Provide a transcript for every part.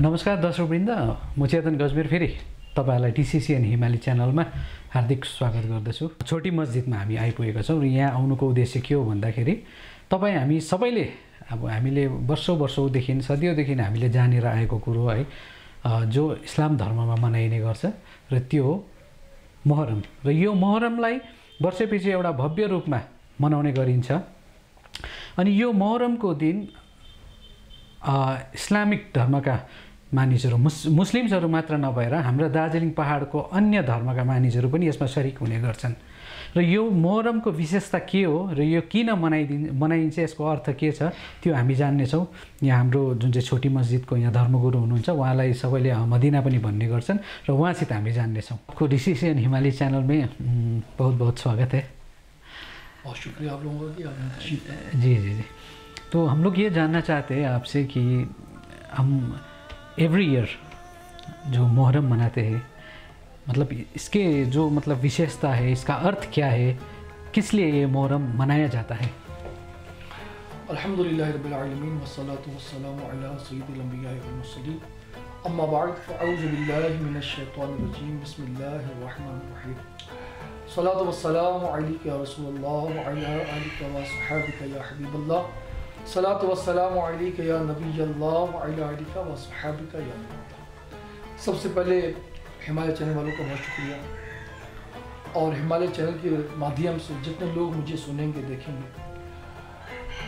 नमस्कार दर्शकवृन्द, म चेतन गजमेर फेरि तपाईहरुलाई टिसिसिएन हिमाली च्यानलमा हार्दिक स्वागत गर्दछु। छोटी मस्जिदमा हामी आइपुगेका छौँ र यहाँ आउनुको उद्देश्य के हो भन्दाखेरि हामी सबैले हामीले वर्षौंदेखि सदियौंदेखि हामीले जानेर आएको कुरो है, जो इस्लाम धर्ममा मनाइने गर्छ र त्यो हो मोहरम। र यो मोहरमलाई वर्षपछि एउटा भव्य रूपमा मनाउने गरिन्छ। अनि यो मोहरमको दिन इस्लामिक धर्मका मानिसहरू मुस्लिम्सहरू मात्र नभएर हाम्रा दार्जिलिङ पहाडको अन्य धर्मका मानिसहरू पनि यसमा शरीक हुने गर्छन्। र यो मोहरमको विशेषता के हो र यो किन मनाइन्छ, यसको अर्थ के छ, त्यो हामी जान्नेछौँ। यहाँ हाम्रो जुन चाहिँ छोटी मस्जिदको यहाँ धर्मगुरु हुनुहुन्छ, उहाँलाई सबैले मदिना पनि भन्ने गर्छन् र उहाँसित हामी जान्नेछौँ। टिसिसिएन हिमाली चैनल में बहुत बहुत स्वागत है। बहुत शुक्रिया आप लोगों का। जी जी जी। तो हम लोग ये जानना चाहते हैं आपसे कि हम एवरी ईयर जो मुहर्रम मनाते हैं, मतलब इसके जो विशेषता है, इसका अर्थ क्या है, किस लिए ये मुहर्रम मनाया जाता है? अल्हम्दुलिल्लाहि रब्बिल आलमीन वस्सलातु वस्सलामु अला सय्यिदिल अंबिया'i वल मुरसलीन अम्मा बअद फअऊज़ु बिल्लाहि मिनश शैतानिर रजीम बिस्मिल्लाहिर रहमानिर रहीम सलातु वस्सलामु अलैका या रसूलल्लाह व अला आलिका व सहाबिका या हबीबल्लाह सलातु वस्सलामु अलैका या नबीयल्लाह व अला आलिका व सहाबिका या नबीयल्लाह। सबसे पहले हिमालय चैनल वालों का बहुत शुक्रिया, और हिमालय चैनल के माध्यम से जितने लोग मुझे सुनेंगे देखेंगे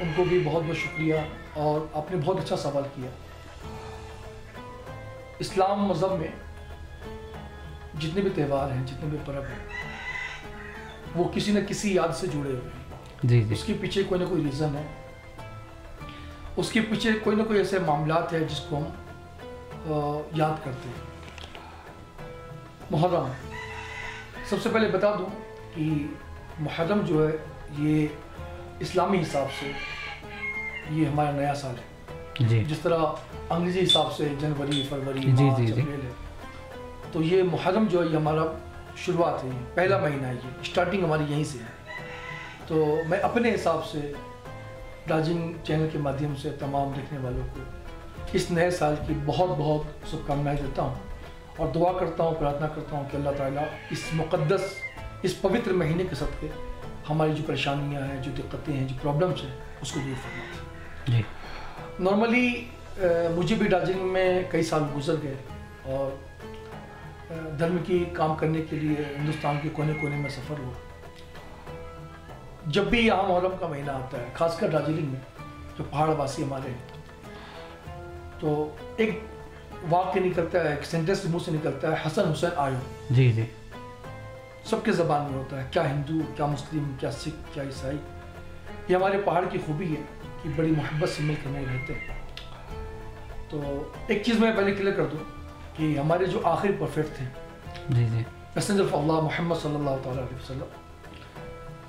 उनको भी बहुत बहुत शुक्रिया। और आपने बहुत अच्छा सवाल किया। इस्लाम मज़हब में जितने भी त्यौहार हैं, जितने भी पर्व हैं, वो किसी न किसी याद से जुड़े हुए हैं। जी जी। उसके पीछे कोई ना कोई रीज़न है, उसके पीछे कोई ना कोई ऐसे मामलात है जिसको हम याद करते हैं। मुहर्रम, सबसे पहले बता दूं कि मुहर्रम जो है ये इस्लामी हिसाब से ये हमारा नया साल है। जी। जिस तरह अंग्रेज़ी हिसाब से जनवरी, फरवरी, जी, मार्च, जी, जी। अप्रैल है, तो ये मुहर्रम जो है ये हमारा शुरुआत है, ये पहला महीना है, ये स्टार्टिंग हमारी यहीं से है। तो मैं अपने हिसाब से दार्जिलिंग चैनल के माध्यम से तमाम देखने वालों को इस नए साल की बहुत बहुत शुभकामनाएं देता हूँ और दुआ करता हूँ, प्रार्थना करता हूँ कि अल्लाह ताला इस मुक़द्दस, इस पवित्र महीने के सदक़े हमारी जो परेशानियाँ हैं, जो दिक्कतें हैं, जो प्रॉब्लम्स हैं, उसको दूर फरमाए। जी। नॉर्मली मुझे भी दार्जिलिंग में कई साल गुजर गए और धर्म की काम करने के लिए हिंदुस्तान के कोने कोने में सफ़र हुआ। जब भी यहाँ मुहर्रम का महीना आता है, खासकर दार्जिलिंग में जो पहाड़वासी हमारे हैं, तो एक वाक्य निकलता है, एक सेंटेंस मुँह से निकलता है, हसन हुसैन आयो। जी जी। सबके ज़बान में होता है, क्या हिंदू, क्या मुस्लिम, क्या सिख, क्या ईसाई। ये हमारे पहाड़ की खूबी है कि बड़ी मोहब्बत से मिलकर नहीं रहते। तो एक चीज़ मैं पहले क्लियर कर दूँ कि हमारे जो आखिरी प्रोफेट थे, जी जी, मैसेंजर ऑफ अल्लाह मोहम्मद सल्लल्लाहु अलैहि वसल्लम,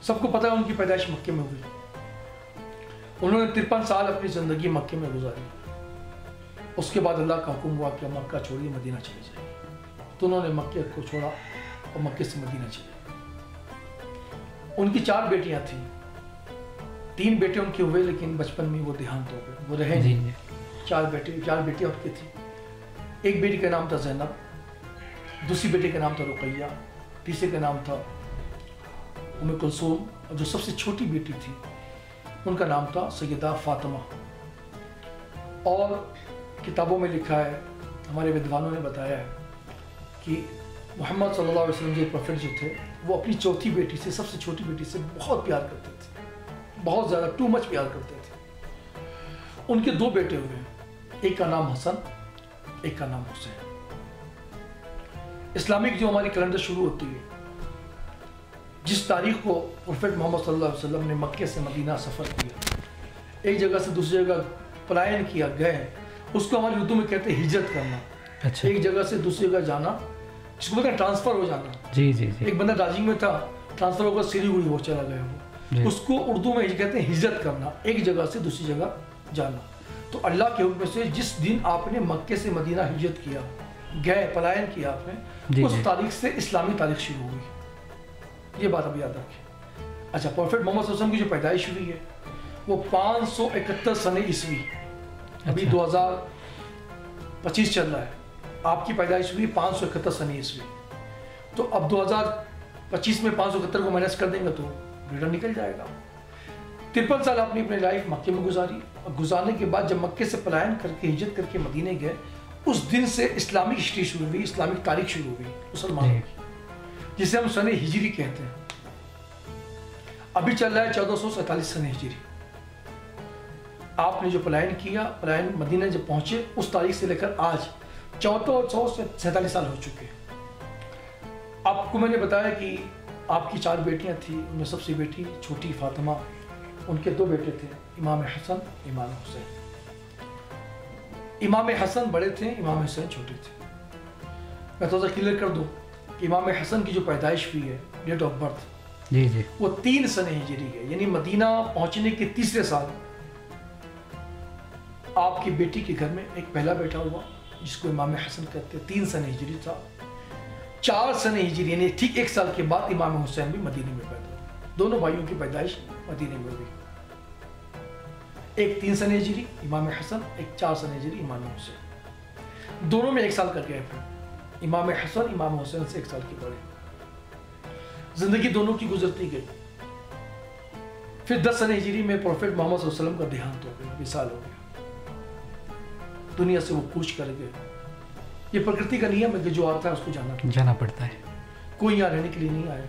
सबको पता है उनकी पैदाइश मक्के में हुई। उन्होंने 53 साल अपनी ज़िंदगी मक्के में गुजारी। उसके बाद अल्लाह का हुक्म हुआ कि मक्का छोड़िए, मदीना चले जाइए। तो उन्होंने मक्के को छोड़ा और मक्के से मदीना चले। उनकी 4 बेटियां थीं, 3 बेटे उनके हुए, लेकिन बचपन में वो देहांत हो गए, वो रहे नहीं। 4 बेटियां उनकी थी। एक बेटी का नाम था ज़ैनब, दूसरी बेटी का नाम था रुकैया, तीसरे का नाम था उम्मे कुलसूम, और जो सबसे छोटी बेटी थी उनका नाम था सैयदा फातिमा। और किताबों में लिखा है, हमारे विद्वानों ने बताया है कि मोहम्मद सल्लल्लाहु अलैहि वसल्लम जो प्रोफेट जो थे, वो अपनी चौथी बेटी से, सबसे छोटी बेटी से बहुत प्यार करते थे, बहुत ज़्यादा, टू मच प्यार करते थे। उनके 2 बेटे हुए, एक का नाम हसन, एक का नाम हुसैन। इस्लामिक जो हमारी कैलेंडर शुरू होती है, जिस तारीख को प्रोफेट मोहम्मद सल्लल्लाहु अलैहि वसल्लम ने मक्के से मदीना सफ़र किया, एक जगह से दूसरी जगह पलायन किया, गए, उसको हमारी उर्दू में कहते हैं हिजरत करना। अच्छा। एक जगह से दूसरी जगह जाना, जिसको बोलते हैं ट्रांसफ़र हो जाना। जी जी जी। एक बंदा दार्जिलिंग में था, ट्रांसफ़र होकर सिलीगुड़ी हो चला गया वो, उसको उर्दू में कहते हैं हिजरत करना, एक जगह से दूसरी जगह जाना। तो अल्लाह के हुक्म से जिस दिन आपने मक्के से मदीना हिजरत किया, गए, पलायन किया आपने, उस तारीख से इस्लामी तारीख शुरू हुई। ये बात अब याद रखें। अच्छा, प्रोफेट मोहम्मद सल्लल्लाहु अलैहि वसल्लम की जो पैदाइश हुई है वो 571 सन ईस्वी, अभी 2000 25 चल रहा है, आपकी पैदाइश हुई 571 सनी ईस्वी, तो अब 2025 में 571 को माइनस कर देंगे तो रिटर्न निकल जाएगा। 53 साल आपने अपनी लाइफ मक्के में गुजारी, और गुजारने के बाद जब मक्के से पलायन करके हिजरत करके मदीने गए, उस दिन से इस्लामिक हिस्ट्री शुरू हुई, इस्लामिक तारीख शुरू हुई मुसलमानों की, जिसे हम सने हिजरी कहते हैं। अभी चल रहा है 1447 सने हिजरी। आपने जो पलायन किया, पलायन मदीना जब पहुंचे, उस तारीख से लेकर आज 1447 साल हो चुके हैं। आपको मैंने बताया कि आपकी 4 बेटियां थी, उनमें सबसे बेटी छोटी फातिमा, उनके 2 बेटे थे, इमाम हसन, इमाम हुसैन। इमाम हसन बड़े थे, इमाम हुसैन छोटे थे। मैं थोड़ा सा क्लियर कर दूं कि इमाम हसन की जो पैदाइश हुई है, डेट ऑफ बर्थ, जी जी, वो 3 सने हिजरी है, यानी मदीना पहुंचने के 3रे साल आपकी बेटी के घर में एक पहला बेटा हुआ, जिसको इमाम हसन कहते हैं, 3 सने हिजरी था। 4 सने हिजरी यानी ठीक 1 साल के बाद इमाम हुसैन भी मदीने में पैदा हुए। दोनों भाइयों की पैदाइश मदीने में हुई, एक 3 सने हिजरी इमाम हसन, एक 4 सने हिजरी इमाम हुसैन। दोनों में 1 साल का गैप है। इमाम हसन इमाम हुसैन से 1 साल के बड़े। जिंदगी दोनों की गुजरती गई। फिर 10 सने हिजरी में प्रोफेट मोहम्मद सल्लल्लाहु अलैहि वसल्लम का देहांत हो गया, विसाल हो गया, दुनिया से वो कूच कर गए। ये प्रकृति का नियम है कि जो आता है उसको जाना पड़ता है। कोई यहाँ रहने के लिए नहीं आया।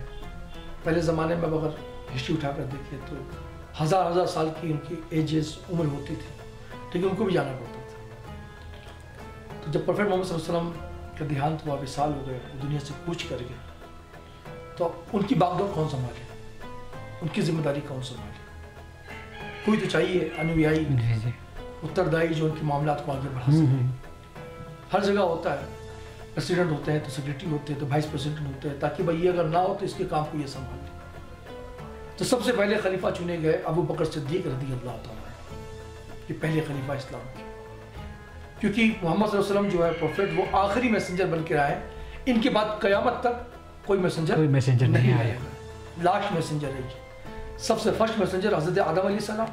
पहले ज़माने में अगर हिस्ट्री उठाकर देखिए तो हज़ार साल की उनकी एजेस उम्र होती थी, लेकिन उनको भी जाना पड़ता था। तो जब प्रोफेट मोहम्मद सल्लल्लाहु अलैहि वसल्लम का देहांत हुआ, विसाल हो गए, वो दुनिया से कूच कर गए, तो उनकी बागडोर कौन संभाले, उनकी जिम्मेदारी कौन संभाले? कोई तो चाहिए अनुयायी, उत्तरदायी, जो उनके मामलात को आगे बढ़ा सके। हर जगह होता है, प्रेसिडेंट होते हैं तो सेक्रेटरी होते हैं तो वाइस प्रेसिडेंट होते हैं, ताकि भाई ये अगर ना हो तो इसके काम को ये संभाल ले। तो सबसे पहले खलीफा चुने गए अबू बकर सिद्दीक रज़ी अल्लाह तआला, ये पहले खलीफा इस्लाम के, क्योंकि मोहम्मद सल्लल्लाहु अलैहि वसल्लम जो है प्रोफेट, वो आखिरी मैसेंजर बन के आए। इनके बाद क़यामत तक कोई मैसेंजर नहीं आएगा, लास्ट मैसेंजर है ये। सबसे फर्स्ट मैसेंजर हज़रत आदम अलैहिस्सलाम,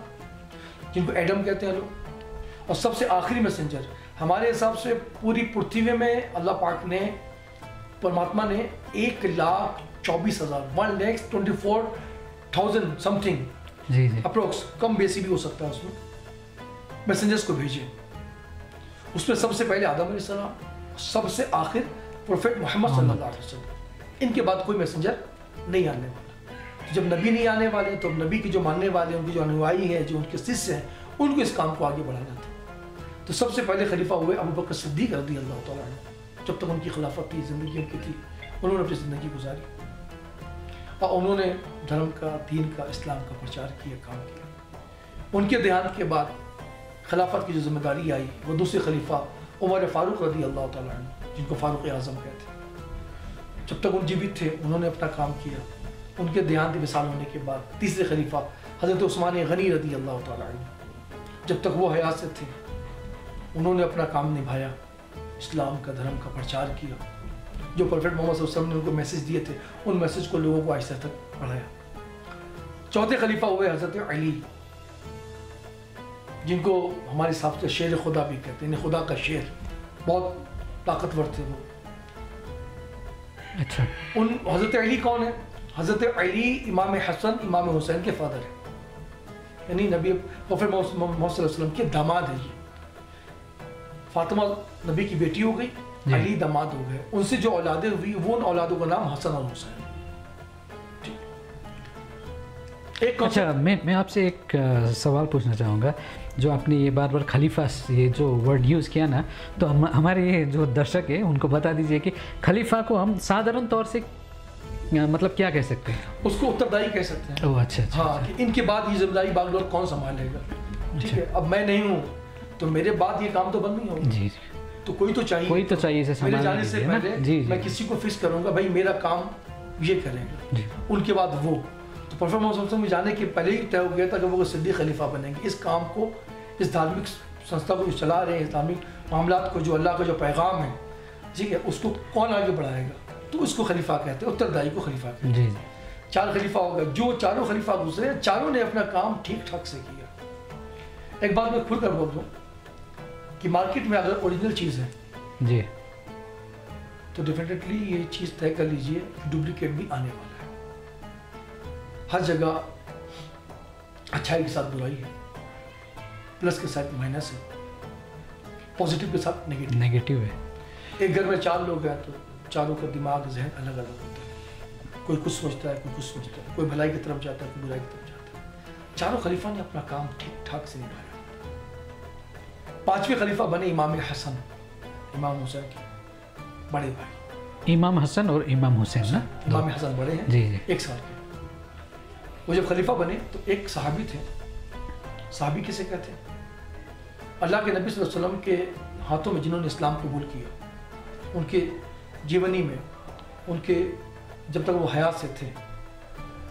जिनको एडम कहते हैं लोग, और सबसे आखिरी मैसेंजर हमारे हिसाब से पूरी पृथ्वी में अल्लाह पाक ने, परमात्मा ने 1,24,000 1,24,000 समथिंग अप्रोक्स, कम बेसी भी हो सकता है, उसमें मैसेंजर्स को भेजे। उसमें सबसे पहले आदम अलैहिस्सलाम, सबसे आखिर प्रोफेट मोहम्मद सल्लल्लाहु अलैहि वसल्लम। इनके बाद कोई मैसेंजर नहीं आने वाला। तो जब नबी नहीं आने वाले, तो नबी के जो मानने वाले, उनके जो अनुयायी हैं, जो उनके शिष्य हैं, उनको इस काम को आगे बढ़ाना था। तो सबसे पहले खलीफा हुए अबू बकर सिद्दीक रज़ी अल्लाह तआला अन्हु। जब तक उनकी खिलाफत थी, ज़िंदगी उनकी थी, उन्होंने अपनी ज़िंदगी गुजारी और उन्होंने धर्म का, दीन का, इस्लाम का प्रचार किया, काम किया। उनके देहांत के बाद खिलाफत की जो जिम्मेदारी आई, वो दूसरे खलीफा उमर फारूक रज़ी अल्लाह तआला अन्हु, जिनको फारूक आज़म कहते हैं, जब तक उन जीवित थे उन्होंने अपना काम किया। उनके देहांत विसाल होने के बाद तीसरे खलीफा हज़रत उस्मान गनी रज़ी अल्लाह तआला अन्हु, जब तक वो हयात से थे, उन्होंने अपना काम निभाया, इस्लाम का, धर्म का प्रचार किया। जो प्रोफेट मोहम्मद सल्लल्लाहु अलैहि वसल्लम ने उनको मैसेज दिए थे, उन मैसेज को लोगों को आहिस्ता तक बढ़ाया। चौथे खलीफा हुए हज़रत अली, जिनको हमारे हिसाब से शेर खुदा भी कहते हैं, खुदा का शेर, बहुत ताकतवर थे वो। अच्छा, उन हज़रत अली कौन है? हज़रत अली इमाम हसन इमाम हुसैन के फादर है, यानी नबी प्रोफेट मोहम्मद सल्लल्लाहु अलैहि वसल्लम के दामाद है। ये फातिमा नबी की बेटी हो गई, अली दामाद हो गए। उनसे जो औलादें हुई, वो उन औलादों का नाम हसन और हुसैन है। अच्छा, मैं आपसे एक सवाल पूछना चाहूँगा। जो आपने ये बार बार खलीफा, ये जो वर्ड यूज़ किया ना, तो हमारे ये जो दर्शक है उनको बता दीजिए कि खलीफा को हम साधारण तौर से मतलब क्या कह सकते हैं? उसको उत्तरदायी कह सकते हैं। ओह अच्छा, हाँ, कि इनके बाद ये जिम्मेदारी बागडोर कौन संभालेगा। ठीक है, अब मैं नहीं हूँ तो मेरे बाद ये काम तो बंद नहीं होगा। जी, तो कोई तो चाहिए, मेरे जाने से पहले मैं किसी को फिक्स करूँगा, भाई मेरा काम ये करेगा, उनके बाद वो। तो प्रोफेट मोहम्मद सल्लल्लाहु अलैहि वसल्लम जाने के पहले ही तय हो गया था कि वो सिद्दीक खलीफा बनेंगे। इस काम को, इस धार्मिक संस्था को जो चला रहे हैं, इस्लामिक मामलात को, जो अल्लाह का जो पैगाम है, ठीक है, उसको कौन आगे बढ़ाएगा? तो उसको खलीफा कहते हैं, उत्तरदायी को खलीफा कहते हैं। 4 खलीफा हो गए। जो चारों खलीफा गुजरे, चारों ने अपना काम ठीक ठाक से किया। एक बात मैं खुल कर बोल दूँ, कि मार्केट में अगर ओरिजिनल चीज़ है जी तो डेफिनेटली ये चीज़ तय कर लीजिए कि डुप्लीकेट भी आने वाला है। हर जगह अच्छाई के साथ बुराई है, प्लस के साथ माइनस है, पॉजिटिव के साथ नेगेटिव है। एक घर में 4 लोग हैं तो चारों का दिमाग जहन अलग अलग होता है, कोई कुछ सोचता है, कोई कुछ सोचता है, कोई भलाई की तरफ जाता है, कोई बुराई की तरफ जाता है। चारों खलीफा ने अपना काम ठीक ठाक से निभाया। 5वें खलीफा बने इमाम हसन, इमाम हुसैन के बड़े भाई। इमाम हसन और इमाम हुसैन ना? इमाम हसन बड़े हैं जी जी। 1 साल के। वो जब खलीफा बने तो एक सहाबी थे। सहाबी किसे कहते हैं? अल्लाह के नबी सल्लल्लाहु अलैहि वसल्लम के हाथों में जिन्होंने इस्लाम कबूल किया, उनके जीवनी में, उनके जब तक वो हयात से थे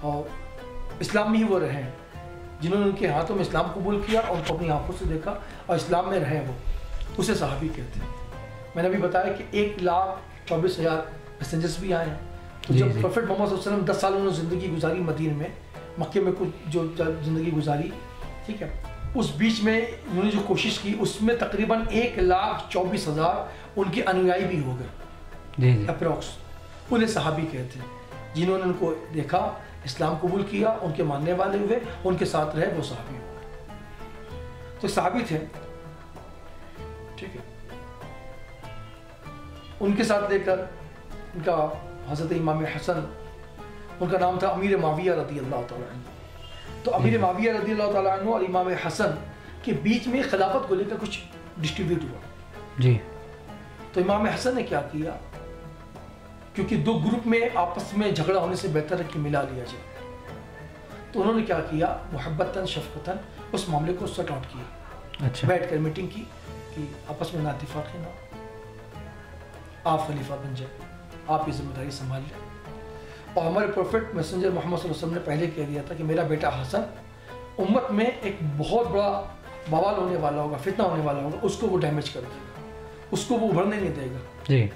और इस्लाम में ही वो रहे, जिन्होंने उनके हाथों में इस्लाम कबूल किया और उनको अपनी आंखों से देखा और इस्लाम में रहे, वो उसे सहाबी कहते हैं। मैंने अभी बताया कि 1,24,000 पैसेंजर्स भी आए हैं। तो जब प्रोफेट मोहम्मद सल्लल्लाहु अलैहि वसल्लम 10 साल उन्होंने ज़िंदगी गुजारी मदीने में, मक्के में कुछ जो ज़िंदगी गुजारी, ठीक है, उस बीच में उन्होंने जो कोशिश की उसमें तकरीबन 1,24,000 उनके अनुयायी भी हो गए अप्रॉक्स। उन्हें सहाबी कहते हैं। जिन्होंने उनको देखा, इस्लाम कबूल किया, उनके मानने वाले हुए, उनके साथ रहे, वो सहाबी हो गए। तो सहाबी थे, ठीक है। उनके साथ लेकर इनका हज़रत इमाम हसन, उनका नाम था अमीर माविया रदी अल्लाह तआला अन्हु। तो अमीर माविया रदी अल्लाह तआला अन्हु और इमाम हसन के बीच में खिलाफत को लेकर कुछ डिस्ट्रीब्यूट हुआ जी। तो इमाम हसन ने क्या किया, क्योंकि 2 ग्रुप में आपस में झगड़ा होने से बेहतर है कि मिला लिया जाए, तो उन्होंने क्या किया, मुहब्बतन शफकतन उस मामले को सॉर्ट आउट किया। अच्छा। बैठ कर मीटिंग की कि आपस में ना इत्तेफाक है ना, आप खलीफा बन जाए, आप ये जिम्मेदारी संभाल लें। और हमारे प्रोफेट मैसेंजर मोहम्मद सल्लल्लाहु अलैहि वसल्लम ने पहले कह दिया था कि मेरा बेटा हसन उम्मत में एक बहुत बड़ा बवाल होने वाला होगा, फितना होने वाला होगा, उसको वो डैमेज कर देगा, उसको वो उभरने नहीं देगा। जी।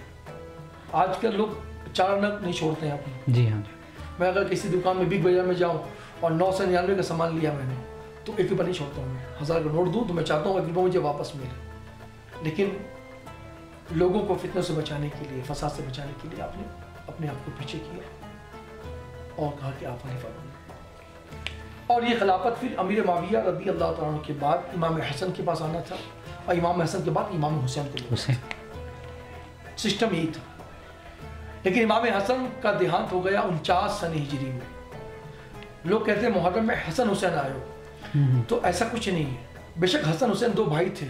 आजकल लोग 4 आना नहीं छोड़ते हैं अपने। जी हाँ। मैं अगर किसी दुकान में बिग बाजार में जाऊँ और 999 का सामान लिया मैंने, तो 1 रुपया नहीं छोड़ता हूँ मैं। 1000 का नोट दूँ तो मैं चाहता हूँ 1 रुपया मुझे वापस मिले। लेकिन लोगों को फितनों से बचाने के लिए, फसाद से बचाने के लिए आपने अपने आप को पीछे किया और कहा कि आप खलीफा बनो। और ये खिलाफत फिर अमीर माविया रदी अल्लाह तआला अन्हु के बाद इमाम हसन के पास आना था और इमाम हसन के बाद इमाम हुसैन को लेना था। सिस्टम यही था। लेकिन इमाम हसन का देहांत हो गया 49 सन हिजरी में। लोग कहते हैं मुहर्रम में हसन हुसैन आए हो, तो ऐसा कुछ नहीं है। बेशक हसन हुसैन 2 भाई थे,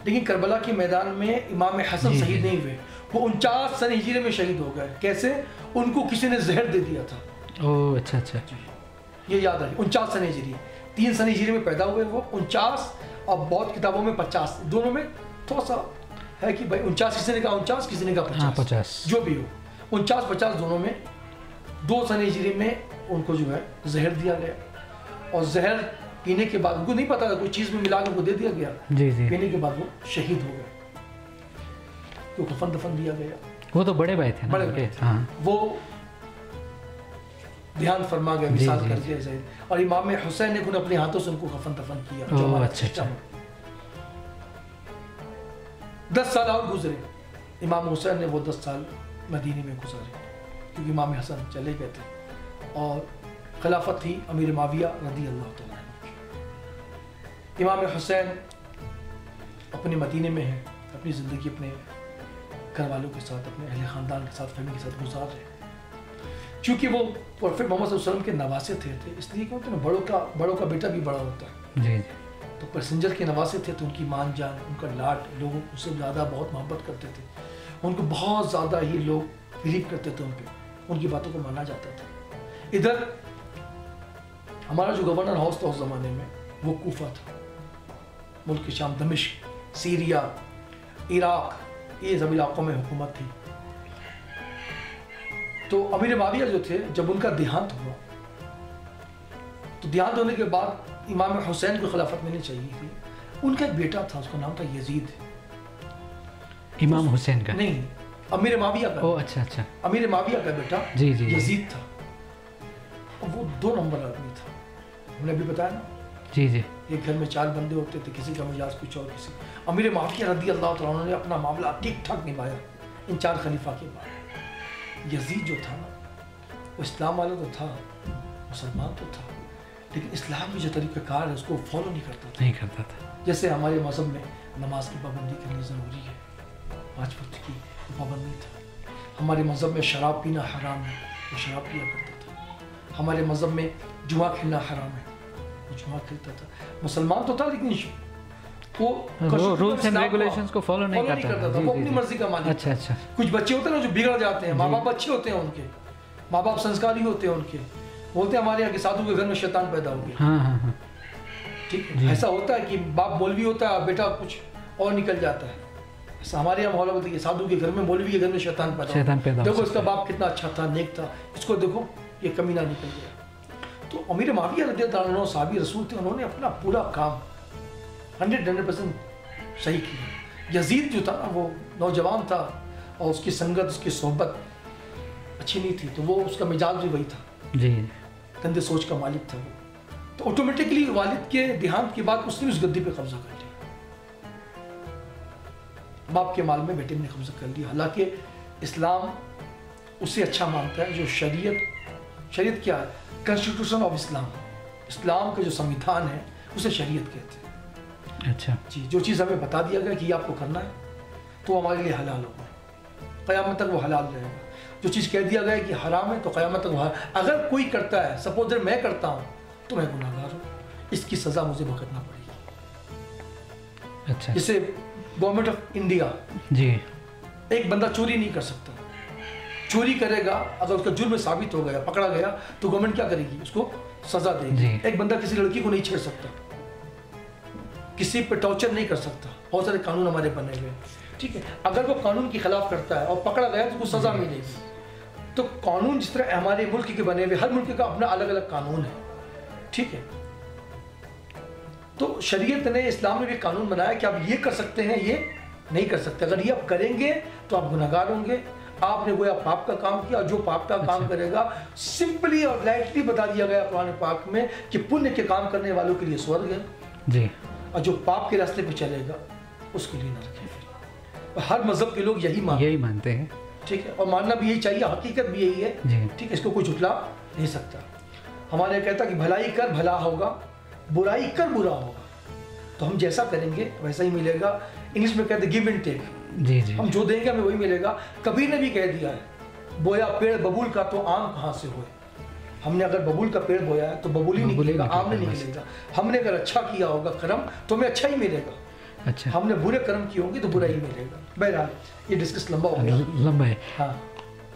लेकिन करबला के मैदान में इमाम हसन शहीद नहीं हुए, वो 49 सन हिजरी में शहीद हो गए। कैसे? उनको किसी ने जहर दे दिया था। ओह अच्छा अच्छा। ये याद है। 49 सन हिजरी, 3 सन हिजरी में पैदा हुए वो, 49 और बहुत किताबों में 50, दोनों में थोड़ा सा है कि भाई 49 किसी ने कहा 49, किसी ने कहा 50, जो भी हो 49-50 दोनों में। 2 सन हिजरी में उनको जो है जहर दिया गया और जहर पीने के बाद उनको नहीं पता था, कोई चीज़ में मिला के उनको दे दिया गया। जी जी। पीने के बाद वो शहीद हो गए, तो कफन दफन दिया गया। वो तो बड़े भाई थे ना, बड़े भाई थे। हाँ। वो ध्यान फरमा गया, मिसाल कर दिया जाए। और इमाम हुसैन ने खुद अपने हाथों से उनको कफन दफन किया। अच्छा। 10 साल और गुजरे, इमाम हुसैन ने वो 10 साल मदीने में गुजारे, क्योंकि इमाम हसन चले गए थे और खिलाफत थी अमीर माविया रदी अल्लाह तआला अन्हु। इमाम हुसैन अपने मदीने में है, अपनी ज़िंदगी अपने घर वालों के साथ, अपने अहले ख़ानदान के साथ, फैमिली के साथ गुजार रहे। चूँकि वो प्रोफेट मोहम्मद सल्लल्लाहु अलैहि वसल्लम के नवासे थे, इसलिए क्या होता है ना, बड़ों का बेटा भी बड़ा होता है। जी। तो पैसेंजर के नवासे थे, तो उनकी मान जान, उनका लाड, लोग उससे ज़्यादा बहुत मोहब्बत करते थे, उनको बहुत ज़्यादा ही लोग बिलीव करते थे, उनकी बातों को माना जाता था। इधर हमारा जो गवर्नर हाउस था उस ज़माने में, वो कूफा था। मुल्क के शाम, दमिश्क, सीरिया, इराक, ये सब इलाकों में हुकूमत थी। तो अमीर माविया जो थे, जब उनका देहांत हुआ, तो देहांत होने के बाद इमाम हुसैन को खिलाफत मिलनी चाहिए थी। उनका एक बेटा था, उसका नाम था यजीद। इमाम हुसैन का नहीं, अमीर माविया का। ओ अच्छा अच्छा। अमीर माविया का बेटा जी जी यजीद था। वो 2 नंबर आदमी था। हमने अभी बताया ना जी जी। एक घर में 4 बंदे होते थे, किसी का मिजाज कुछ और, किसी अमीर मुआविया रज़ी अल्लाह तआला अन्हु ने अपना मामला ठीक ठाक निभाया इन 4 खलीफा के बाद। यजीद जो था वो इस्लाम वाला तो था, मुसलमान तो था, लेकिन इस्लाम में जो तरीक़ाकार है उसको फॉलो नहीं करता था। जैसे हमारे मज़हब में नमाज की पाबंदी करनी ज़रूरी है, 5 वक्त की पाबंदी था। हमारे मज़हब में शराब पीना हराम है, वो शराब पिया करता था। हमारे मज़हब में जुआ खेलना हराम है, वो जुआ खेलता था। मुसलमान तो था लेकिन वो रूल्स एंड रेगुलेशंस को फॉलो नहीं करता था, वो अपनी मर्जी का मालिक। अच्छा। कुछ बच्चे होते हैं ना जो बिगड़ जाते हैं, माँ बाप अच्छे होते हैं उनके, माँ बाप संस्कारी होते हैं उनके, बोलते हैं हमारे यहाँ के साधु के घर में शैतान पैदा हो गया। हाँ। ठीक है, ऐसा होता है कि बाप मौलवी होता है, बेटा कुछ और निकल जाता है। ऐसा हमारे यहाँ माहौल होता है कि साधु के घर में, मौलवी के घर में शैतान पैदा। देखो इसका बाप कितना अच्छा था, नेक था, इसको देखो ये कमीना निकल गया। तो अमीर मुआविया रज़ियल्लाहु अन्हु सहाबी रसूल थे, उन्होंने अपना पूरा काम 100% सही किया। यजीद जो था वो नौजवान था और उसकी संगत, उसकी सोहबत अच्छी नहीं थी, तो वो उसका मिजाज भी वही था जी, गंदे सोच का मालिक था वो। तो ऑटोमेटिकली वालिद के देहांत के बाद उसने उस गद्दी पे कब्जा कर लिया, बाप के माल में बेटे ने कब्जा कर लिया। हालांकि इस्लाम उससे अच्छा मानता है जो शरीयत क्या है, कॉन्स्टिट्यूशन ऑफ इस्लाम, इस्लाम का जो संविधान है उसे शरीयत कहते हैं। अच्छा जी, जो चीज़ हमें बता दिया गया कि ये आपको करना है तो हमारे लिए हलाल होगा, क़यामत तक वो हलाल रहेगा। जो चीज़ कह दिया गया है कि हराम है तो क़यामत तक वो अगर कोई करता है, सपोज मैं करता हूँ तो मैं गुनाहगार हूँ, इसकी सज़ा मुझे भुगतना पड़ेगी। अच्छा। जैसे गवर्नमेंट ऑफ इंडिया जी, एक बंदा चोरी नहीं कर सकता, चोरी करेगा अगर उसका जुर्म साबित हो गया, पकड़ा गया तो गवर्नमेंट क्या करेगी, उसको सज़ा देगी। एक बंदा किसी लड़की को नहीं छेड़ सकता, किसी पे टॉर्चर नहीं कर सकता, बहुत सारे कानून हमारे बने हुए, ठीक है। अगर वो कानून के खिलाफ करता है और पकड़ा गया तो उसको सज़ा मिलेगी। तो कानून जिस तरह हमारे मुल्क के बने हुए, हर मुल्क का अपना अलग अलग कानून है, ठीक है। तो शरीयत ने, इस्लाम ने भी कानून बनाया कि आप ये कर सकते हैं, ये नहीं कर सकते। अगर ये आप करेंगे तो आप गुनहगार होंगे, आपने गोया पाप का काम किया। जो पाप का काम करेगा, सिंपली और लाइटली बता दिया गया कुरान पाक में कि पुण्य के काम करने वालों के लिए स्वर्ग है जी, और जो पाप के रास्ते पे चलेगा उसके लिए नरक है। हर मजहब के लोग यही मानते हैं, ठीक है, और मानना भी यही चाहिए, हकीकत भी यही है, ठीक है, इसको कोई झुठला नहीं सकता। हमारे कहता कि भलाई कर भला होगा, बुराई कर बुरा होगा, तो हम जैसा करेंगे वैसा ही मिलेगा। इंग्लिश में कहते गिव एंड टेक, जी जी, हम जो देंगे हमें वही मिलेगा। कबीर ने भी कह दिया है, बोया पेड़ बबूल का तो आम कहाँ से होए। हमने अगर बबूल का पेड़ बोया है तो बबूल ही निकलेगा, आम नहीं निकलेगा। हमने अगर अच्छा किया होगा कर्म तो हमें अच्छा ही मिलेगा, अच्छा, हमने बुरे कर्म किए होंगे तो बुरा ही मिलेगा। बहरहाल ये डिस्कस लंबा हो गया, लंबा है। हाँ,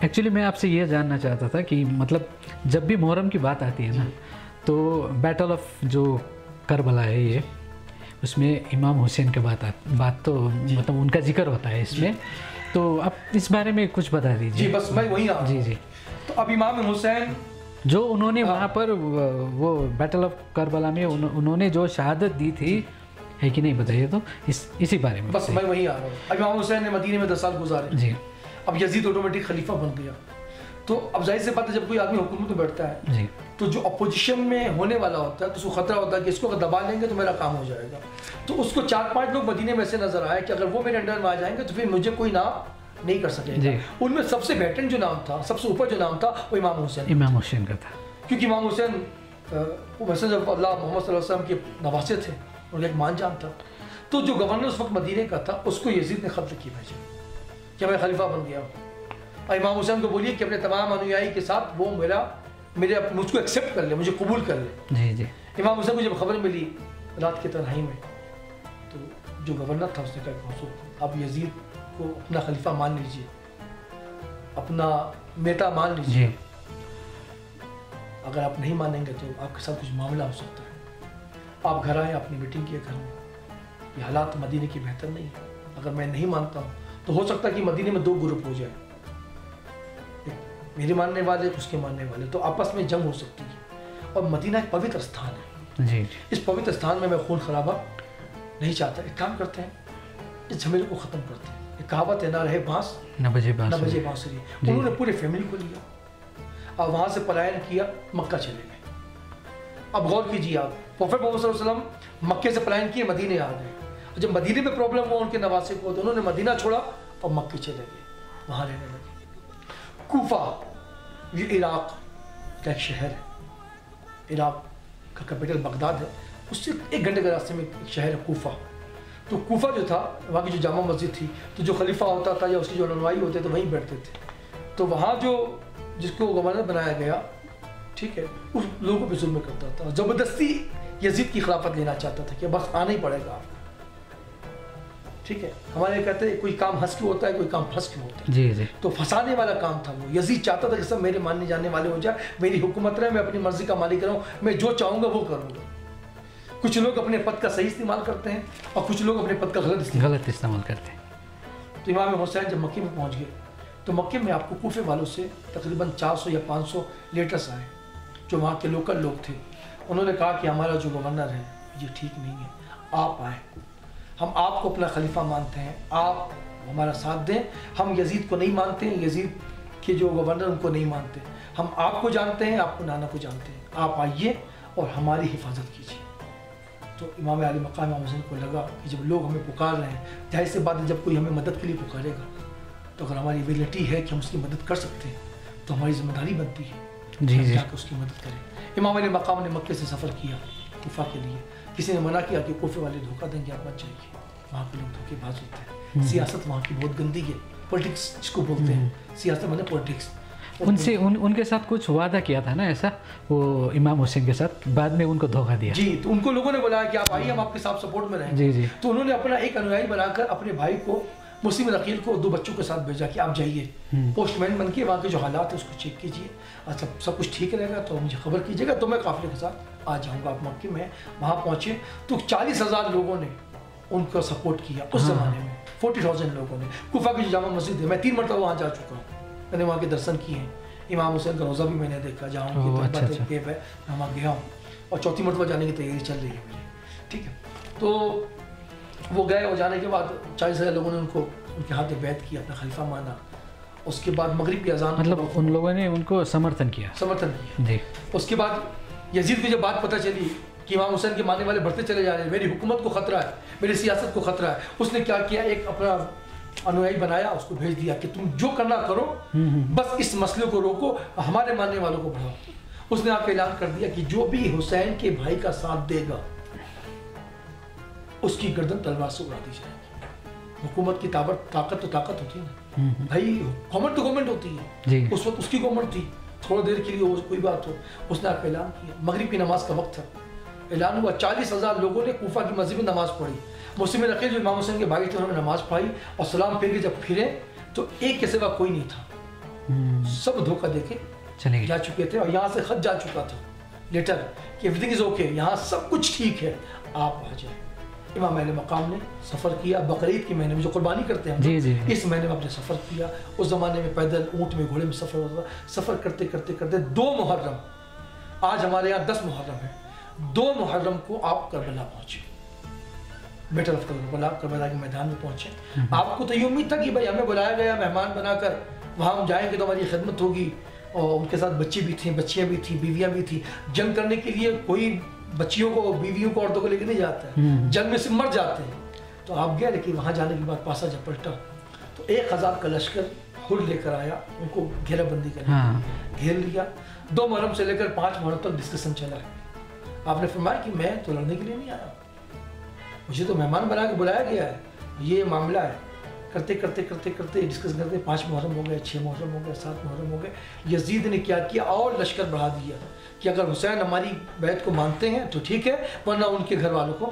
एक्चुअली मैं आपसे ये जानना चाहता था कि मतलब जब भी मुहर्रम की बात आती है ना, तो बैटल ऑफ जो करबला है ये, उसमें इमाम हुसैन के बात तो मतलब उनका जिक्र होता है इसमें, तो आप इस बारे में कुछ बता दीजिए। जी बस मैं वही आ जी जी। तो अब इमाम हुसैन जो उन्होंने वहाँ पर वो बैटल ऑफ करबला में उन्होंने जो शहादत दी थी, है कि नहीं, बताइए तो इसी बारे में। बस मैं वही आ रहा हूँ। अब इमाम हुसैन ने मदीने में 10 साल गुजारे जी। अब यजीद ऑटोमेटिक खलीफा बन गया, तो अब जाहिर सी बात है जब कोई आदमी हुकूमत में बैठता है जी, तो जो अपोजिशन में होने वाला होता है तो उसको खतरा होता है कि इसको अगर दबा लेंगे तो मेरा काम हो जाएगा। तो उसको 4-5 लोग मदीने में से नजर आए कि अगर वो मेरे अंडर में आ जाएंगे तो फिर मुझे कोई नाम नहीं कर सकेगा। उनमें सबसे बेहतरीन जो नाम था, सबसे ऊपर जो नाम था वो इमाम हुसैन का था, क्योंकि इमाम हुसैन वो मैसेंजर ऑफ अल्लाह मोहम्मद सल्लल्लाहु अलैहि वसल्लम के नवासे थे, उनका एक मानजान था। तो जो गवर्नर उस वक्त मदीने का था उसको यजीद ने खत की भेजा कि मैं खलीफा बन गया। और इमाम हुसैन को बोलिए कि अपने तमाम अनुयायी के साथ वो मुझको एक्सेप्ट कर ले, मुझे कबूल कर ले। जी जी। इमाम हुसैन को जब खबर मिली रात की तन्हाई में, तो जो गवर्नर था उसने कहा आप यजीद को अपना खलीफा मान लीजिए, अपना नेता मान लीजिए, अगर आप नहीं मानेंगे तो आपके साथ कुछ मामला हो सकता है। आप घर आए, अपनी मीटिंग किए घर में, ये हालात मदीने की बेहतर नहीं है। अगर मैं नहीं मानता हूँ तो हो सकता है कि मदीने में 2 ग्रुप हो जाए, मेरे मानने वाले, उसके मानने वाले, तो आपस में जंग हो सकती है। और मदीना एक पवित्र स्थान है जी। इस पवित्र स्थान में मैं खून खराबा नहीं चाहता। एक काम करते हैं, इस झमेले को ख़त्म करते हैं। एक कहावत है, ना रहे बांस न बजे बांसुरी। उन्होंने पूरे फैमिली को लिया और वहाँ से पलायन किया, मक्का चले गए। اب غور کیجیے آپ، پروفیٹ محمد صلی اللہ علیہ وسلم مکے سے پلان کیے مدینے آ گئے. جب مدینے میں پرابلم ہوا ان کے نواسے کو تو انہوں نے مدینہ چھوڑا اور مکے چلے گئے، وہاں رہنے لگے. کوفہ یہ عراق کا ایک شہر ہے، عراق کا کیپٹل بغداد ہے، اس سے 1 گھنٹے کے راستے میں ایک شہر ہے کوفہ. تو کوفہ جو تھا وہاں کی جو جامع مسجد تھی تو جو خلیفہ ہوتا تھا یا اس کی جو رہنمائی ہوتے تھے وہیں بیٹھتے تھے. تو وہاں جو جس کو گورنر بنایا گیا، ٹھیک ہے، اس لوگوں پہ ظلم کرتا تھا، زبردستی یزید کی خلافت لینا چاہتا تھا کہ بس آنا ہی پڑے گا آپ کو. ٹھیک ہے، ہمارے کہتے ہیں کوئی کام ہنس کے ہوتا ہے، کوئی کام پھنس کے ہوتا ہے. جی جی. تو پھنسانے والا کام تھا وہ. یزید چاہتا تھا کہ سب میرے ماننے جاننے والے ہو جائے، میری حکومت رہے، میں اپنی مرضی کا مالک رہوں، میں جو چاہوں گا وہ کروں گا. کچھ لوگ اپنے پد کا صحیح استعمال کرتے ہیں اور کچھ لوگ اپنے پد کا غلط استعمال کرتے ہیں. تو امام حسین جب مکے میں پہنچ گئے تو مکے میں آپ کو کوفے والوں سے تقریباً 400 یا 500 لیٹرس آئے جو وہاں کے لوکل لوگ تھے. انہوں نے کہا کہ ہمارا جو گورنر ہے یہ ٹھیک نہیں ہے، آپ آئیں، ہم آپ کو اپنا خلیفہ مانتے ہیں، آپ ہمارا ساتھ دیں. ہم یزید کو نہیں مانتے ہیں، یزید کے جو گورنر ان کو نہیں مانتے، ہم آپ کو جانتے ہیں، آپ کو نانا کو جانتے ہیں، آپ آئیے اور ہماری حفاظت کیجیے. تو امام علی مقام امام حسین کو لگا کہ جب لوگ ہمیں پکار رہے ہیں، ظاہر سی بات ہے جب کوئی ہمیں مدد کے لیے پکارے گا تو اگر ہماری ایبلٹی ہے کہ ہم اس کی مدد کر سکتے ہیں تو ہماری ذمہ داری بنتی ہے جی جی جا کے اس کی مدد کریں. امام علی مقام نے مکے سے سفر کیا کوفہ کے لیے. کسی نے منع کیا کہ کوفے والے دھوکہ دیں گے، آپ مت جائیے، وہاں کے لوگ دھوکے باز ہوتے ہیں. سیاست وہاں کی بہت گندی ہے، پولیٹکس جس کو بولتے ہیں، سیاست میں نے پولیٹکس. ان کے ساتھ کچھ وعدہ کیا تھا نا ایسا وہ امام حسین کے ساتھ، بعد میں ان کو دھوکہ دیا. جی، تو ان کو لوگوں نے بلایا کہ آپ آئیے، ہم آپ کے ساتھ سپورٹ میں رہیں. جی جی. تو انہوں نے اپنا ایک انویائی بنا کر اپنے بھائی کو مسلم رقیل کو 2 بچوں کے ساتھ بھیجا کہ آپ جائیے پوسٹ مین بن کے وہاں کے جو حالات ہیں اس کو چیک کیجیے، اور سب کچھ ٹھیک رہے گا تو مجھے خبر کیجیے گا تو میں قافلے کے ساتھ آ جاؤں گا. آپ مکے میں وہاں پہنچے تو 40,000 لوگوں نے ان کو سپورٹ کیا اس زمانے میں. 40,000 لوگوں نے. کوفہ کی جو جامع مسجد ہے، میں 3 مرتبہ وہاں جا چکا ہوں، میں نے وہاں کے درشن کیے ہیں. امام حسین کا روزہ بھی میں نے دیکھا جہاں ان کی کیف ہے، میں وہاں گیا ہوں اور 4تھی مرتبہ جانے کی تیاری چل رہی ہے میری. ٹھیک ہے، تو وہ گئے اور جانے کے بعد 40,000 لوگوں نے ان کے ہاتھ بیعت کی، اپنا خلیفہ مانا. اس کے بعد مغرب کی اذان، مطلب ان لوگوں نے ان کو سمرتھن کیا جی. اس کے بعد یزید کو جب بات پتہ چلی کہ امام حسین کے ماننے والے بڑھتے چلے جا رہے ہیں، میری حکومت کو خطرہ ہے، میری سیاست کو خطرہ ہے، اس نے کیا کیا، ایک اپنا انویائی بنایا، اس کو بھیج دیا کہ تم جو کرنا کرو، بس اس مسئلے کو روکو، ہمارے ماننے والوں کو بڑھاؤ. اس نے آ کے اعلان کر دیا کہ جو بھی حسین کے بھائی کا ساتھ دے گا اس کی گردن تلوار سے اڑا دی جائے گی. حکومت کی طاقت تو طاقت ہوتی ہے نا بھائی، گورنمنٹ تو گورنمنٹ ہوتی ہے. اس وقت اس کی گورنمنٹ تھی، تھوڑی دیر کے لیے کوئی بات ہو. اس نے آ کے اعلان کیا، مغرب کی نماز کا وقت تھا، اعلان ہوا. 40,000 لوگوں نے کوفہ کی مسجد میں نماز پڑھی. مسلم رقیل جو امام حسین کے بھائی تھے انہوں نے نماز پڑھی اور سلام پھیر کے جب پھرے تو ایک کے سوا کوئی نہیں تھا، سب دھوکہ دے کے چلے جا چکے تھے. اور یہاں سے خط جا چکا تھا، لیٹر، کہ ایوری تھنگ از اوکے، یہاں سب کچھ ٹھیک ہے، آپ آ جائیں. امام علیہ مقام نے سفر کیا بقرعید کے مہینے میں جو قربانی کرتے ہیں جی جی. اس مہینے میں اپنے سفر کیا. اس زمانے میں پیدل، اونٹ میں، گھوڑے میں سفر ہوتا تھا. سفر کرتے کرتے کرتے 2 محرم، آج ہمارے یہاں 10 محرم ہے، 2 محرم کو آپ کربلا پہنچے، بیٹل آف کربلا کے میدان میں پہنچے. آپ کو تو یہ امید تھا کہ بھائی ہمیں بلایا گیا مہمان بنا کر، وہاں ہم جائیں گے تو ہماری خدمت ہوگی. اور ان کے ساتھ بچے بھی تھے، بچیاں بھی تھیں، بیویاں بھی تھیں. جنگ کرنے کے لیے کوئی بچیوں کو، بیویوں کو، عورتوں کو لے کے نہیں جاتا ہے، جنگ میں سے مر جاتے ہیں. تو آپ گئے، لیکن وہاں جانے کے بعد پاسا جب پلٹا تو 1,000 کا لشکر ہر لے کر آیا، ان کو گھیرا بندی کر گھیر لیا. 2 محرم سے لے کر 5 محرم تک ڈسکشن چلا ہے. آپ نے فرمایا کہ میں تو لڑنے کے لیے نہیں آیا، مجھے تو مہمان بنا کے بلایا گیا ہے، یہ معاملہ ہے. کرتے کرتے کرتے کرتے ڈسکس کرتے 5 محرم ہو گئے، 6 محرم ہو گئے، 7 محرم ہو گئے. یزید نے کیا کیا اور لشکر بڑھا دیا کہ اگر حسین ہماری بیعت کو مانتے ہیں تو ٹھیک ہے، ورنہ ان کے گھر والوں کو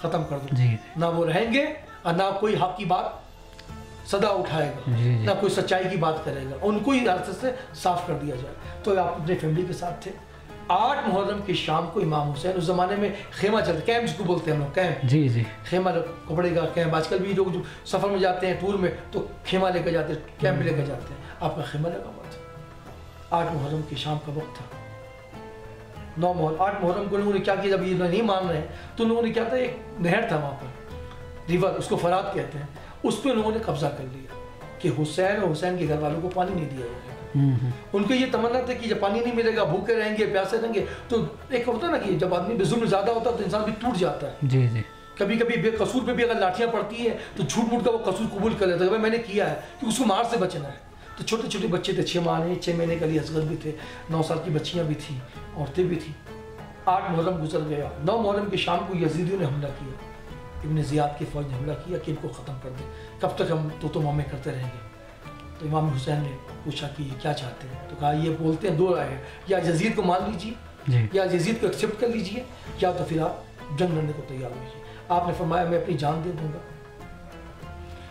ختم کر دو. نہ وہ رہیں گے اور نہ کوئی حق کی بات صدا اٹھائے گا، نہ کوئی سچائی کی بات کرے گا، ان کو ہی حرکت سے صاف کر دیا جائے. تو آپ اپنے فیملی کے ساتھ تھے. 8 محرم کی شام کو امام حسین، اس زمانے میں خیمہ چلتا، کیمپ جس کو بولتے ہیں ہم لوگ، کیمپ، جی جی، خیمہ کپڑے کا کیمپ. آج کل بھی لوگ جو سفر میں جاتے ہیں ٹور میں تو خیمہ لے کے جاتے ہیں، کیمپ لے کے جاتے ہیں. آپ کا خیمہ لگا ہوا تھا. 8 محرم کی شام کا وقت تھا. 9 محرم، 8 محرم کو لوگوں نے کیا کیا، جب یہ نہیں مان رہے ہیں تو لوگوں نے کیا تھا، ایک نہر تھا وہاں پر، ریور، اس کو فرات کہتے ہیں، اس پہ لوگوں نے قبضہ کر لیا کہ حسین اور حسین کے گھر والوں کو پانی نہیں دیا جائے گا. ان کو یہ تمنا تھا کہ جب پانی نہیں ملے گا بھوکے رہیں گے پیاسے رہیں گے. تو ایک ہوتا ہے نا کہ جب آدمی پہ ظلم زیادہ ہوتا ہے تو انسان بھی ٹوٹ جاتا ہے. جی جی. کبھی کبھی بے قصور پہ بھی اگر لاٹھیاں پڑتی ہیں تو جھوٹ موٹ کا وہ قصور قبول کر لیتا ہے کہ میں نے کیا ہے, کہ اس کو مار سے بچنا ہے. تو چھوٹے چھوٹے بچے تھے, 6 مہینے کے لیے اصغر بھی تھے, 9 سال کی بچیاں بھی تھیں, عورتیں بھی تھیں. 8 محرم گزر گیا. 9 محرم کی شام کو یزیدیوں نے حملہ کیا, ابن زیاد کی فوج نے حملہ کیا کہ ان کو ختم کر دیں, کب تک ہم تو مامے کرتے رہیں گے. تو امام حسین نے پوچھا کہ یہ کیا چاہتے ہیں, تو کہا یہ بولتے ہیں 2 رائے ہیں, یا یزید کو مان لیجیے یا یزید کو ایکسیپٹ کر لیجیے, یا تو پھر آپ جنگ لڑنے کو تیار ہوئیے. آپ نے فرمایا میں اپنی جان دے دوں گا,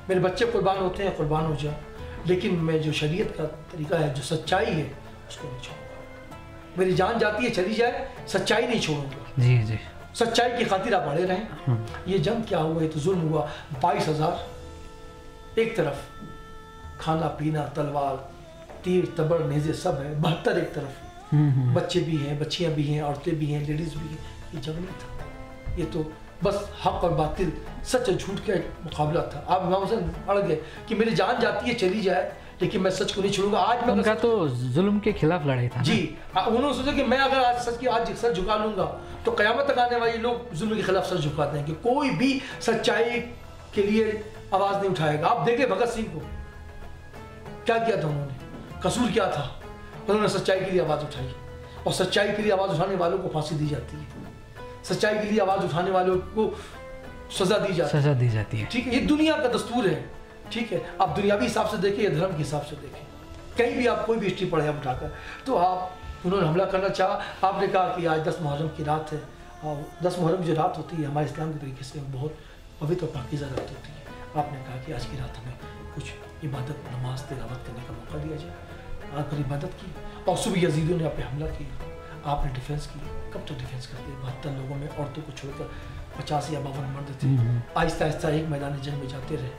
میرے بچے قربان ہوتے ہیں قربان ہو جائیں, لیکن میں جو شریعت کا طریقہ ہے جو سچائی ہے اس کو نہیں چھوڑوں گا. میری جان جاتی ہے چلی جائے, سچائی نہیں چھوڑوں گا. جی جی. سچائی کی خاطر آپ اڑے رہیں. یہ جنگ کیا ہوا, یہ تو ظلم ہوا. 22,000 ایک طرف, کھانا پینا تلوار تیر تبر نیزے سب ہے. 72 ایک طرف, بچے بھی ہیں بچیاں بھی ہیں عورتیں بھی ہیں لیڈیز بھی ہیں. یہ جنگ نہیں تھا, یہ تو بس حق اور باطل سچ اور جھوٹ کا ایک مقابلہ تھا. آپ امام حسین اڑ گئے کہ میری جان جاتی ہے چلی جائے لیکن میں سچ کو نہیں چھوڑوں گا. آج میں ان کا تو ظلم کے خلاف لڑائی تھا. جی, انہوں نے سوچا کہ میں اگر آج سچ کی آج سر جھکا لوں گا تو قیامت تک آنے والے لوگ ظلم کے خلاف سر جھکاتے ہیں کہ کوئی بھی سچائی کے لیے آواز نہیں اٹھائے گا. آپ دیکھ لیں بھگت سنگھ کو کیا کیا تھا انہوں نے, قصور کیا تھا, انہوں نے سچائی کے لیے آواز اٹھائی, اور سچائی کے لیے آواز اٹھانے والوں کو پھانسی دی جاتی ہے. سچائی کے لیے آواز اٹھانے والوں کو سزا دی جاتی ہے. ٹھیک ہے, یہ دنیا کا دستور ہے. ٹھیک ہے, آپ دنیاوی حساب سے دیکھیں یا دھرم کے حساب سے دیکھیں, کہیں بھی آپ کوئی بھی ہسٹری پڑھیں اٹھا کر, تو انہوں نے حملہ کرنا چاہا. آپ نے کہا کہ آج 10 محرم کی رات ہے, اور 10 محرم جو رات ہوتی ہے ہمارے اسلام کے طریقے سے بہت پوتر اور پاکیزہ رات ہوتی ہے. آپ نے کہا کہ آج کی رات ہمیں کچھ عبادت نماز تلاوت کرنے کا موقع دیا جائے. آپ پر عبادت کی, اور صبح یزیدیوں نے آپ پہ حملہ کیا. آپ نے ڈیفینس کی. کب تک ڈیفینس کرتے؟ 72 لوگوں میں عورتوں کو چھوڑ کر 50 یا 52 مرد تھے. آہستہ آہستہ ایک میدان جنگ میں جاتے رہے,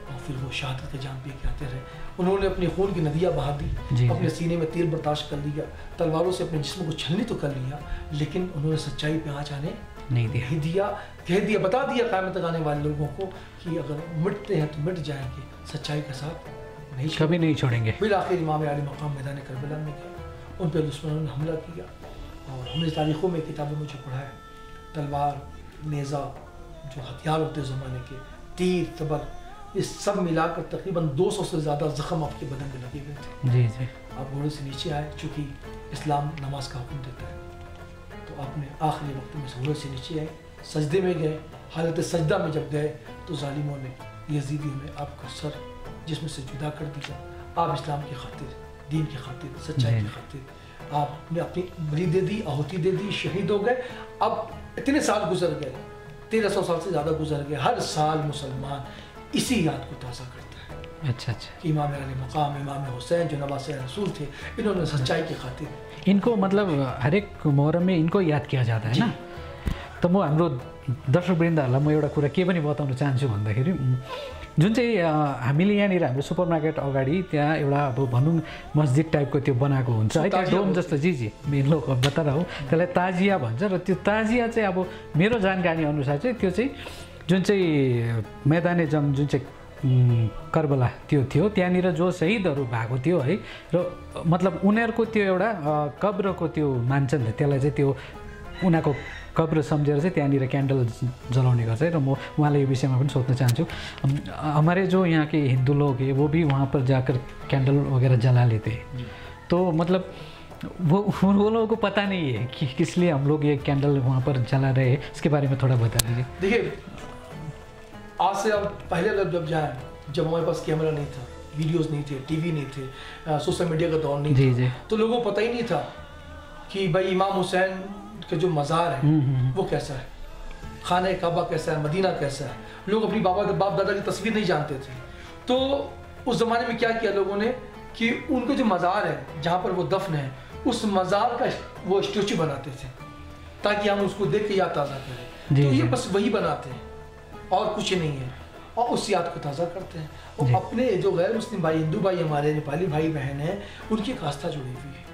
اور پھر وہ شہادت کا جام پی کے آتے رہے. انہوں نے اپنی خون کی ندیاں بہا دی, اپنے سینے میں تیر برداشت کر لیا, تلواروں سے اپنے جسم کو چھلنی تو کر لیا, لیکن انہوں نے سچائی پہ آنچ آنے نہیں دیا. کہہ دیا, بتا دیا قیامت تک آنے والے لوگوں کو کہ اگر مٹتے ہیں تو مٹ جائیں گے, سچائی کا ساتھ کبھی نہیں چھوڑیں گے. بالآخر امام علی مقام میدان کربلا میں گیا, ان پہ دشمنوں نے حملہ کیا. اور ہم نے تاریخوں میں کتابوں میں جو پڑھا ہے, تلوار نیزہ جو ہتھیار ہوتے زمانے کے, تیر تبر, یہ سب ملا کر تقریباً 200 سے زیادہ زخم آپ کے بدن میں لگے ہوئے تھے. جی جی. آپ گھوڑے سے نیچے آئے, چونکہ اسلام نماز کا حکم دیتا ہے, تو آپ نے آخری وقت میں گھوڑے سے نیچے آئے, سجدے میں گئے. حالت سجدہ میں جب گئے تو ظالموں نے, یزیدیوں نے آپ کا سر جسم سے جدا کر دیا. آپ اسلام کی خاطر, دین کی خاطر, سچائی کی خاطر آپ نے اپنی بلی دے دی, آہوتی دے دی, شہید ہو گئے. اب اتنے سال گزر گئے, 1300 سال سے زیادہ گزر گئے. ہر سال مسلمان اسی یاد کو تازہ کرتا ہے. اچھا. کہ امام علی مقام, امام حسین جو نواسۂ رسول تھے, انہوں نے سچائی کی خاطر ان کو مطلب हर एक محرम में इनको याद किया जाता है ना. त म हाम्रो दर्शकवृन्दहरूलाई म एउटा कुरा के पनि बताउन चाहन्छु भन्दाखेरि जुन चाहिँ हामीले यहाँनिर हाम्रो सुपरमार्केट अगाडि त्यहाँ एउटा अब भनौँ मस्जिद टाइपको त्यो बनाएको हुन्छ है, त्यो डोम जस्तो. जी जी, मेन लोक बता रहा हूँ, त्यसलाई ताजिया भन्छ. र त्यो ताजिया चाहिँ अब मेरो जानकारी अनुसार चाहिँ त्यो चाहिँ जुन चाहिँ मैदाने जंग जुन चाहिँ करबला त्यो थियो, त्यहाँनिर जो शहीदहरू भएको थियो है, र मतलब उनीहरूको त्यो एउटा कब्रको त्यो मान्छ नि त, त्यसलाई चाहिँ त्यो उनीहरूको कब्र सम्झेर चाहिँ त्यहाँनिर क्यान्डल जलाउने गर्छ. र म उहाँलाई यो विषयमा पनि सोध्न चाहन्छु. हमारे जो यहाँ के हिंदू लोग हैं वो भी वहाँ पर जाकर कैंडल वगैरह जला लेते हैं, तो मतलब वो लोगों को पता नहीं है कि किस लिए हम लोग ये कैंडल वहाँ पर जला रहे हैं. इसके बारे में थोड़ा बता दीजिए. देखिए, आज से अब पहले लोग जब जाए, जब हमारे पास कैमरा नहीं था, वीडियोस नहीं थे, टीवी नहीं थे, सोशल मीडिया का दौर नहीं था, तो लोगों को पता ही नहीं था कि भाई इमाम हुसैन का जो मज़ार है वो कैसा है, खाना काबा कैसा है, मदीना कैसा है. लोग अपनी बाप दादा की तस्वीर नहीं जानते थे. तो उस ज़माने में क्या किया लोगों ने कि उनको जो मज़ार है जहाँ पर वो दफन है, उस मज़ार का वो स्टेचू बनाते थे ताकि हम उसको देख के याद ताज़ा करें. तो ये बस वही बनाते हैं और कुछ नहीं है, और उस याद को ताज़ा करते हैं. और अपने जो गैर मुस्लिम भाई, हिंदू भाई, हमारे नेपाली भाई बहन हैं, उनकी एक आस्था जुड़ी हुई है.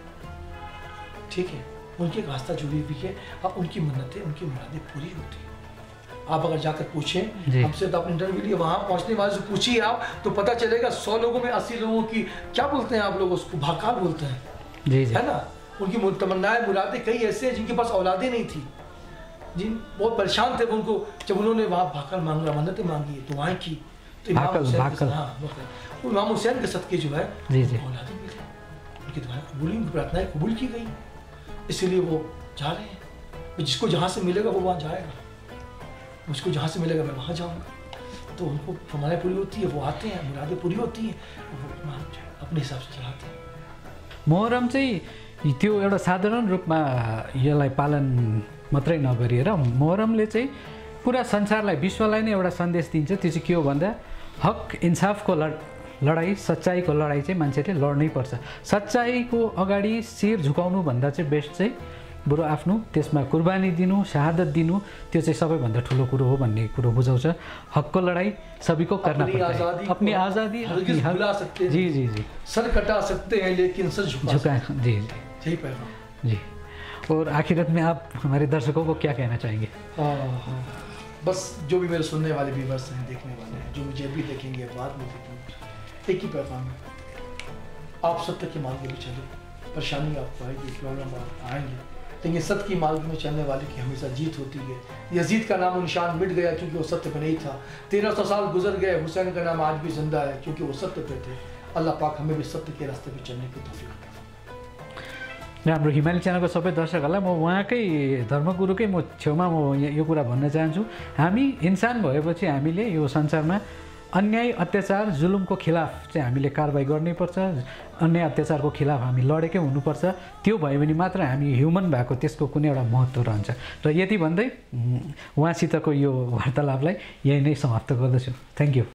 ठीक है, उनकी एक आस्था जुड़ी हुई है, और उनकी मन्नतें, उनकी मुरादें पूरी होती हैं. आप अगर जाकर पूछें, जी। हमसे तो आपने इंटरव्यू लिया, वहाँ पहुँचने वाले से पूछिए आप, तो पता चलेगा 100 लोगों में 80 लोगों की क्या बोलते हैं आप लोग उसको, भाकाल बोलते हैं, जी जी है ना। उनकी तमन्नाएं मुरादें कई ऐसे हैं जिनके पास औलादें नहीं थी, जिन बहुत परेशान थे उनको, जब उन्होंने वहाँ भाकल मांगा, मन्नतें मांगी तो वहाँ की, तो इमाम हुसैन, हाँ इमाम हुसैन के सदके जो है जी जी औलादें मिली, उनकी दुआएं कबूली, उनकी प्रार्थनाएं कबूल की गई, इसीलिए वो जा रहे हैं। जिसको जहाँ से मिलेगा वो वहाँ जाएगा, मुझको जहाँ से मिलेगा मैं वहाँ जाऊँगा। तो उनको फरमानें पूरी होती है, वो आते हैं, मुरादें पूरी होती हैं, वो अपने हिसाब से चलाते हैं। मोहरम चाहिँ त्यो एउटा साधारण रूपमा यसलाई पालन मात्रै नगरिएर मोहरमले चाहिँ पुरा संसारलाई विश्वलाई नै एउटा सन्देश दिन्छ। त्यो चाहिँ के हो भन्दा हक इन्साफको लडाइँ, सच्चाइको लडाइँ चाहिँ मान्छेले लड्नै पर्छ। सच्चाइको अगाडि शिर झुकाउनुभन्दा चाहिँ बेस्ट चाहिँ बरु आफ्नो त्यसमा कुर्बानी दिनु, शहादत दिनु, त्यो चाहिँ सबैभन्दा ठुलो कुरो हो भन्ने कुरो बुझाउँछ। हकको लडाई सबैको करना पड़ता है, अपनी आज़ादी हरगिज़ भुला सकते हैं, जी जी जी, सर कटा सकते हैं लेकिन सर झुका जी जी यही पैगाम जी। और आखिरत में आप हमारे दर्शकों को क्या कहना चाहेंगे? बस जो भी मेरे सुनने वाले व्यूअर्स हैं, देखने वाले हैं, जो मुझे अभी देखेंगे बाद में देखेंगे, एक ही पैगाम है, आप सत्य के मार्ग में चले। परेशानी आपको आएगी, प्रॉब्लम आएंगे, लेकिन सत्य की मार्ग में चलने वाले की हमेशा जीत होती है। यजीद का नाम निशान मिट गया क्योंकि वो सत्य पे नहीं था। 1300 साल गुजर गए, हुसैन का नाम आज भी जिंदा है क्योंकि वो सत्य पे थे। अल्लाह पाक हमें भी सत्य के रास्ते पे चलने की तौफीक दे। हाम्रो हिमाली च्यानलको सबै दर्शकहरूलाई म उहाँकै धर्मगुरुकै म छेउमा म यो कुरा भन्न चाहन्छु, हामी इन्सान भएपछि हामीले यो संसारमा अन्याय अत्याचार जुलुमको खिलाफ चाहिँ हामीले कारबाही गर्नैपर्छ। अन्याय अत्याचारको खिलाफ हामी लडेकै हुनुपर्छ। त्यो भयो भने मात्र हामी ह्युमन भएको त्यसको कुनै एउटा महत्त्व रहन्छ। र यति भन्दै उहाँसितको यो वार्तालापलाई यही नै समाप्त गर्दछु। Thank you.